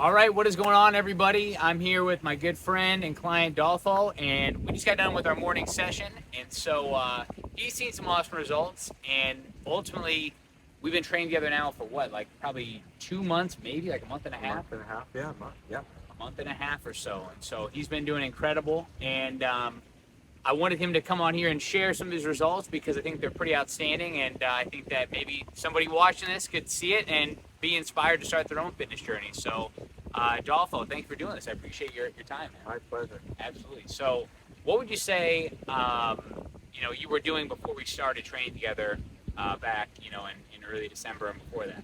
All right, what is going on, everybody? I'm here with my good friend and client Dolfo, and we just got done with our morning session. And so he's seen some awesome results, and ultimately, we've been training together now for what, like probably 2 months, maybe like a month and a A half, month and a half, yeah, a month, yeah. a month and a half or so. And so he's been doing incredible, and I wanted him to come on here and share some of his results because I think they're pretty outstanding, and I think that maybe somebody watching this could see it and be inspired to start their own fitness journey. So, Dolfo, thank you for doing this. I appreciate your time, man. My pleasure. Absolutely. So, what would you say, you were doing before we started training together back, in early December and before that?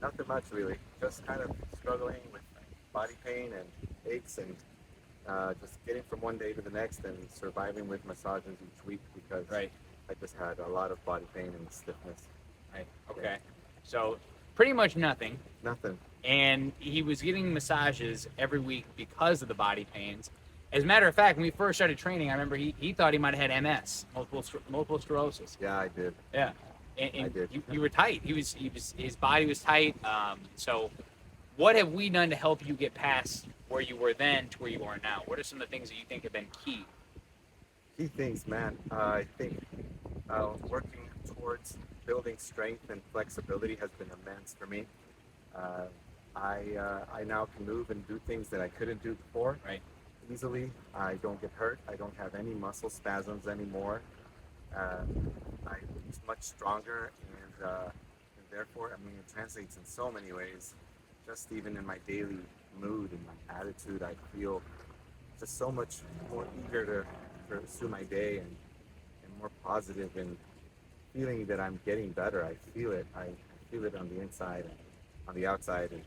Nothing much really. Just kind of struggling with body pain and aches and just getting from one day to the next and surviving with massages each week because Right. I just had a lot of body pain and stiffness. Right. Yeah. Okay. So, pretty much nothing. Nothing. And he was getting massages every week because of the body pains. As a matter of fact, when we first started training, I remember he thought he might have had MS, multiple sclerosis. Yeah, I did. Yeah, and I did. you were tight. His body was tight. So, what have we done to help you get past where you were then to where you are now? What are some of the things that you think have been key? Key things, man. I think working towards building strength and flexibility has been immense for me. Uh, I now can move and do things that I couldn't do before Right. easily. I don't get hurt. I don't have any muscle spasms anymore. Uh, I'm much stronger, and therefore, I mean, it translates in so many ways. Just even in my daily mood and my attitude, I feel just so much more eager to pursue my day and more positive and feeling that I'm getting better. I feel it. I feel it on the inside and on the outside, and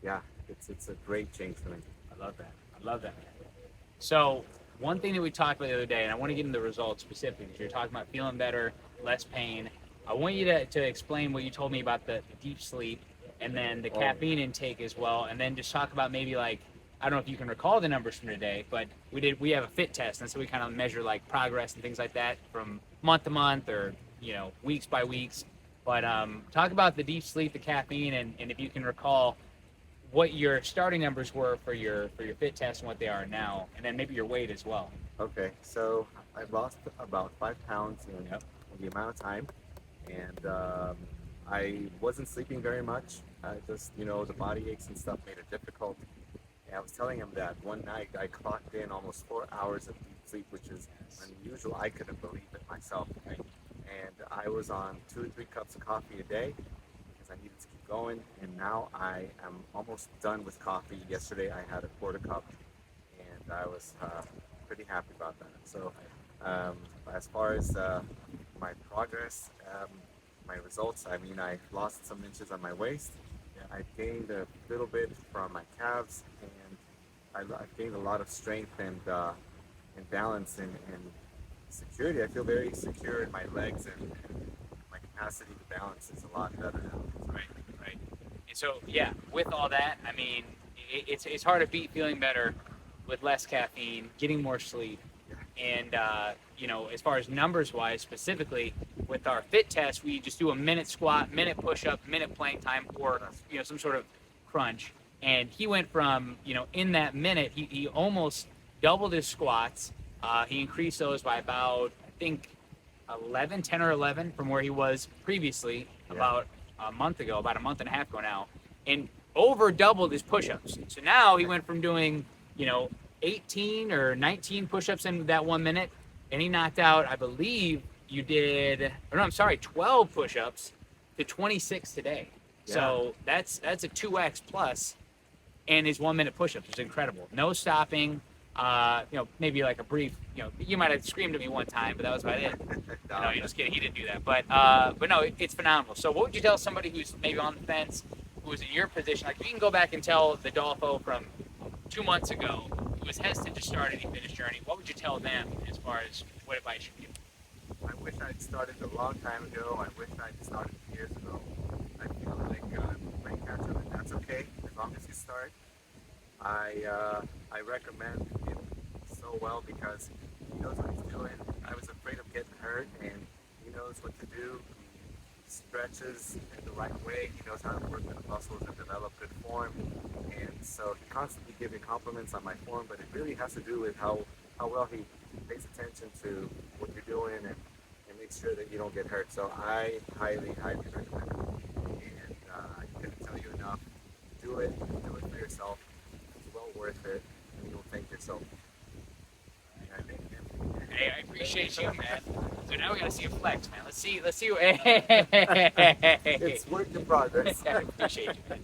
yeah, it's a great change for me. I love that. I love that. So, one thing that we talked about the other day, and I want to get into the results specifically, because you're talking about feeling better, less pain. I want you to explain what you told me about the deep sleep and then the Oh, caffeine intake as well, and then just talk about maybe like, I don't know if you can recall the numbers from today, but we have a fit test, and so we kind of measure like progress and things like that from month to month or weeks by weeks. But talk about the deep sleep, the caffeine, and if you can recall what your starting numbers were for your fit test and what they are now, and then maybe your weight as well. okay. So I've lost about 5 pounds Yep. in the amount of time, and I wasn't sleeping very much. I just, the body aches and stuff made it difficult. And I was telling him that one night I clocked in almost 4 hours of deep sleep, which is unusual. I couldn't believe it myself. And I was on 2 or 3 cups of coffee a day because I needed to keep going. And now I am almost done with coffee. Yesterday I had a quarter cup, and I was pretty happy about that. So, um, as far as my progress, my results, I mean, I lost some inches on my waist. Yeah. I gained a little bit from my calves, and I've gained a lot of strength and balance and security. I feel very secure in my legs, and my capacity to balance is a lot better now. Right, right. And so, yeah, with all that, I mean, it's hard to beat feeling better with less caffeine, getting more sleep, and as far as numbers wise, specifically with our fit test, we just do a minute squat, minute push up, minute plank time, or some sort of crunch. And he went from in that minute, he almost doubled his squats. He increased those by about, I think, 10 or 11 from where he was previously Yeah. about a month ago, about a month and a half ago now, and over doubled his push-ups. So now he went from doing, 18 or 19 push-ups in that 1 minute, and he knocked out, I believe you did, or no, I'm sorry, 12 push-ups to 26 today. Yeah. So that's a 2x plus, and his 1 minute push-ups is incredible. No stopping. Maybe like a brief, you might have screamed at me one time, but that was about it. No, you're just kidding. He didn't do that. But no, it's phenomenal. So what would you tell somebody who's maybe on the fence, who was in your position? Like, if you can go back and tell the Dolfo from 2 months ago, who was hesitant to start any fitness journey, what would you tell them as far as what advice you give? I wish I'd started a long time ago. I wish I'd started years ago. I feel like playing catch up, and that's okay as long as you start. I recommend him so well because he knows what he's doing. I was afraid of getting hurt, and he knows what to do. He stretches in the right way. He knows how to work with the muscles and develop good form. And so he constantly gives me compliments on my form, but it really has to do with how well he pays attention to what you're doing and makes sure that you don't get hurt. So I highly, highly recommend it. And I couldn't tell you enough. Do it. Do it for yourself. It's well worth it. And you'll thank yourself. I think. Hey, I appreciate you, man. So now we gotta see a flex, man. Let's see. It's work in progress. I appreciate you, man.